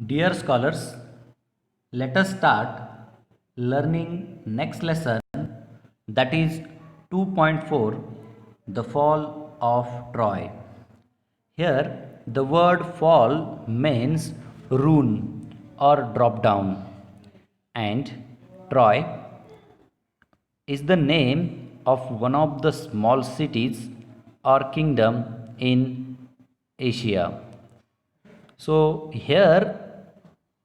Dear scholars, let us start learning next lesson, that is 2.4, the fall of Troy. Here the word fall means ruin or drop down, and Troy is the name of one of the small cities or kingdom in Asia. So, here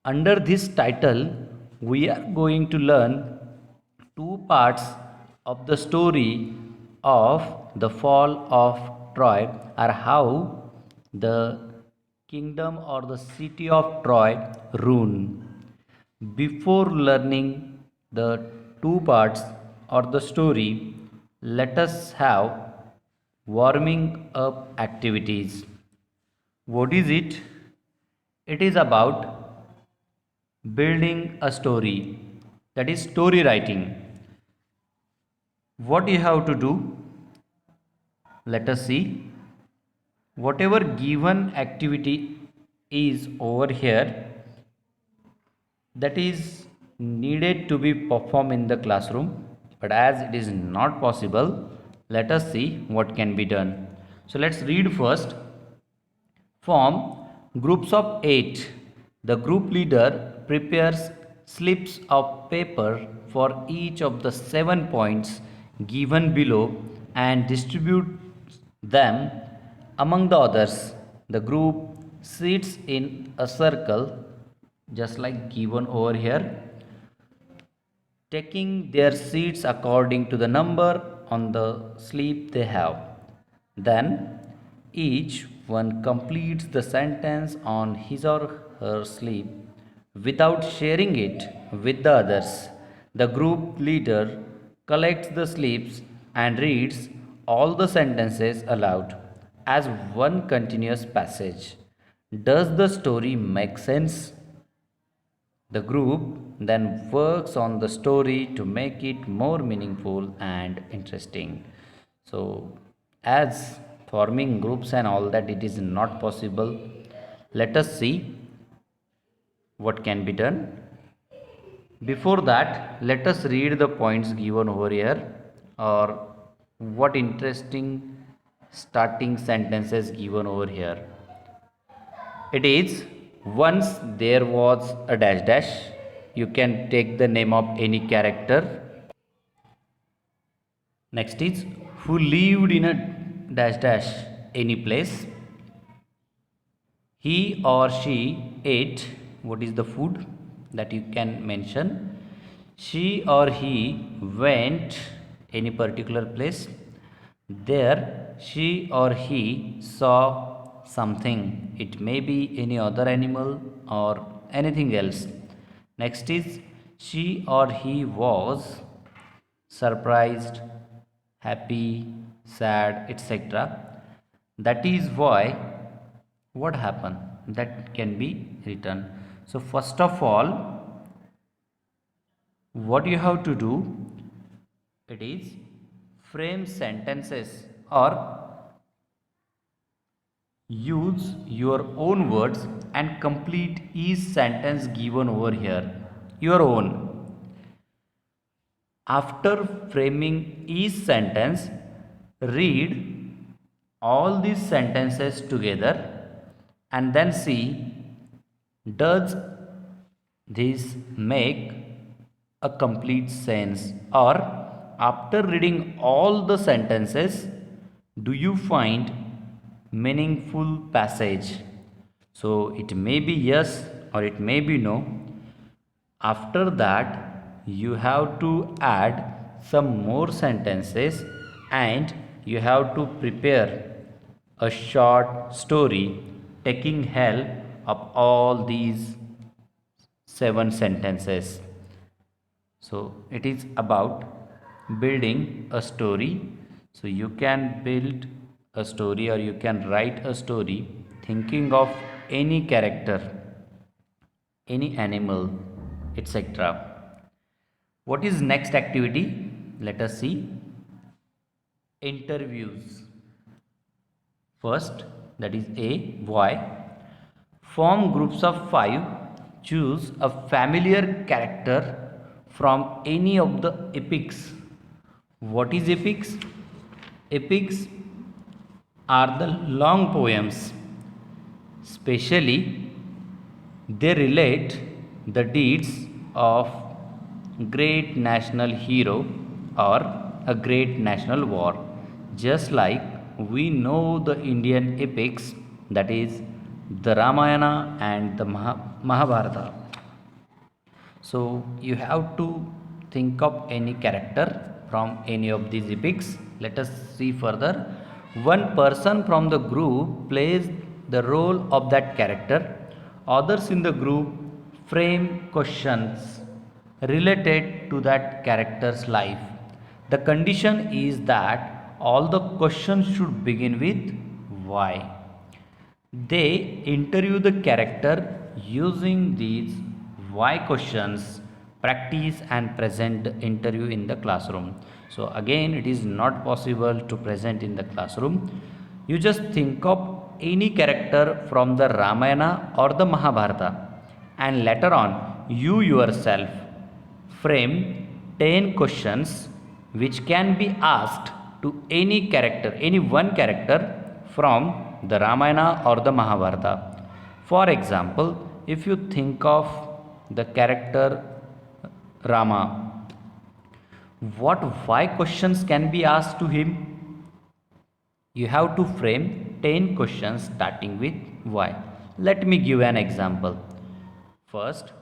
under this title, we are going to learn two parts of the story of the fall of Troy, or how the kingdom or the city of Troy ruined. Before learning the two parts or the story, let us have warming up activities. What is it? It is about building a story, that is, story writing. What you have to do? Let us see. Whatever given activity is over here, that is needed to be performed in the classroom, but as it is not possible, let us see what can be done. So let's read first. Form groups of 8. The group leader prepares slips of paper for each of the 7 points given below and distributes them among the others. The group sits in a circle just like given over here, taking their seats according to the number on the slip they have. Then each one completes the sentence on his or her slip without sharing it with the others. The group leader collects the slips and reads all the sentences aloud as one continuous passage. Does the story make sense? The group then works on the story to make it more meaningful and interesting. So, as forming groups and all that, it is not possible. Let us see what can be done. Before that, let us read the points given over here, or what interesting starting sentences given over here. It is, once there was a dash dash. You can take the name of any character. Next is, who lived in a dash dash any place. He or she ate, what is the food that you can mention. She or he went any particular place. There she or he saw something. It may be any other animal or anything else. Next is, she or he was surprised, happy, sad, etc. That is why what happened, that can be written. So first of all, what you have to do, it is frame sentences or use your own words and complete each sentence given over here, your own. After framing each sentence, read all these sentences together and then see, does this make a complete sense, or after reading all the sentences, do you find meaningful passage? So it may be yes or it may be no. After that, you have to add some more sentences and you have to prepare a short story taking help of all these 7 sentences. So it is about building a story. So you can build a story or you can write a story thinking of any character, any animal, etc. What is next activity? Let us see. Interviews. First, that is A, why. Form groups of 5 Choose a familiar character from any of the epics. What is epics? Epics are the long poems, especially they relate the deeds of great national hero or a great national war. Just like we know the Indian epics, that is the Ramayana and the Mahabharata. So you have to think of any character from any of these epics. Let us see further. One person from the group plays the role of that character. Others in the group frame questions related to that character's life. The condition is that all the questions should begin with why. They interview the character using these why questions, practice and present the interview in the classroom. So again, it is not possible to present in the classroom. You just think of any character from the Ramayana or the Mahabharata, and later on you yourself frame 10 questions which can be asked to any character, any one character from the Ramayana or the Mahabharata. For example, if you think of the character Rama, what why questions can be asked to him? You have to frame 10 questions starting with why. Let me give an example. First,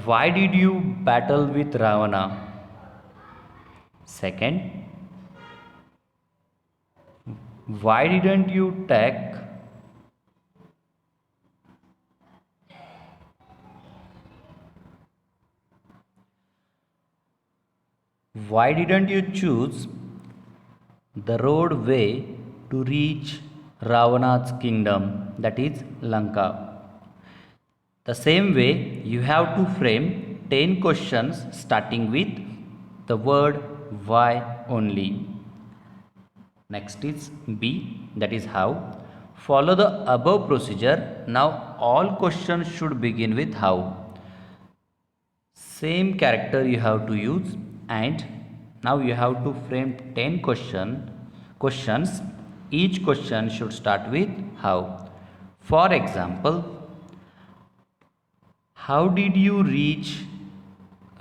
why did you battle with Ravana? Second, why didn't you take why didn't you choose the road way to reach Ravana's kingdom, that is Lanka? The same way, you have to frame 10 questions starting with the word why only. Next is B, that is how. Follow the above procedure. Now all questions should begin with how. Same character you have to use, and now you have to frame 10 questions. Each question should start with how. For example, how did you reach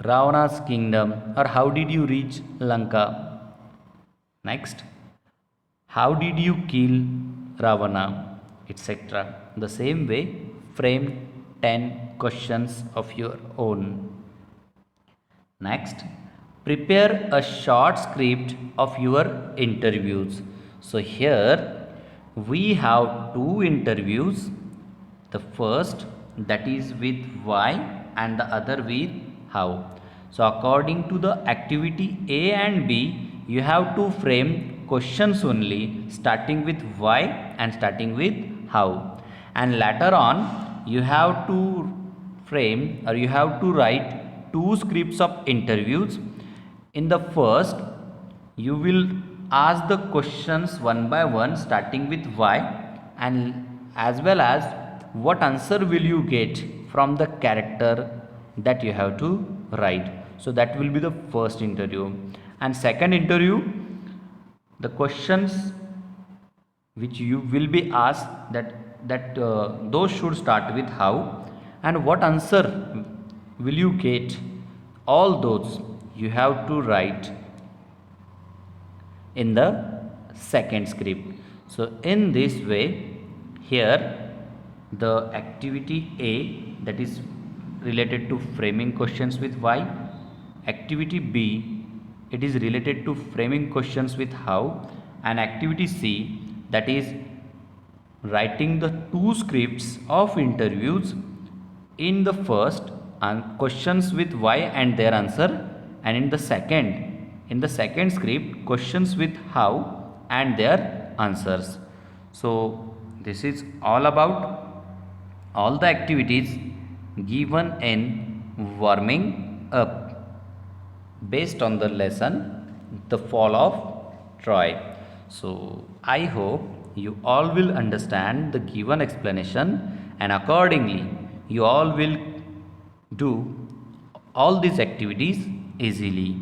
Ravana's kingdom, or how did you reach Lanka? Next, how did you kill Ravana, etc. The same way, frame 10 questions of your own. Next, prepare a short script of your interviews. So here we have two interviews. The first, that is with why, and the other with how. So according to the activity A and B, you have to frame questions only starting with why and starting with how. And later on you have to frame, or you have to write two scripts of interviews. In the first, you will ask the questions one by one starting with why, and as well as what answer will you get from the character that you have to write. So that will be the first interview. And second interview, the questions which you will be asked, those should start with how, and what answer will you get, all those you have to write in the second script. So in this way, here the activity A, that is related to framing questions with why. Activity B, it is related to framing questions with how. And activity C, that is writing the two scripts of interviews. In the first, questions with why and their answer, and in the second script, questions with how and their answers. So this is all about all the activities given in warming up based on the lesson The Fall of Troy. So I hope you all will understand the given explanation, and accordingly you all will do all these activities easily.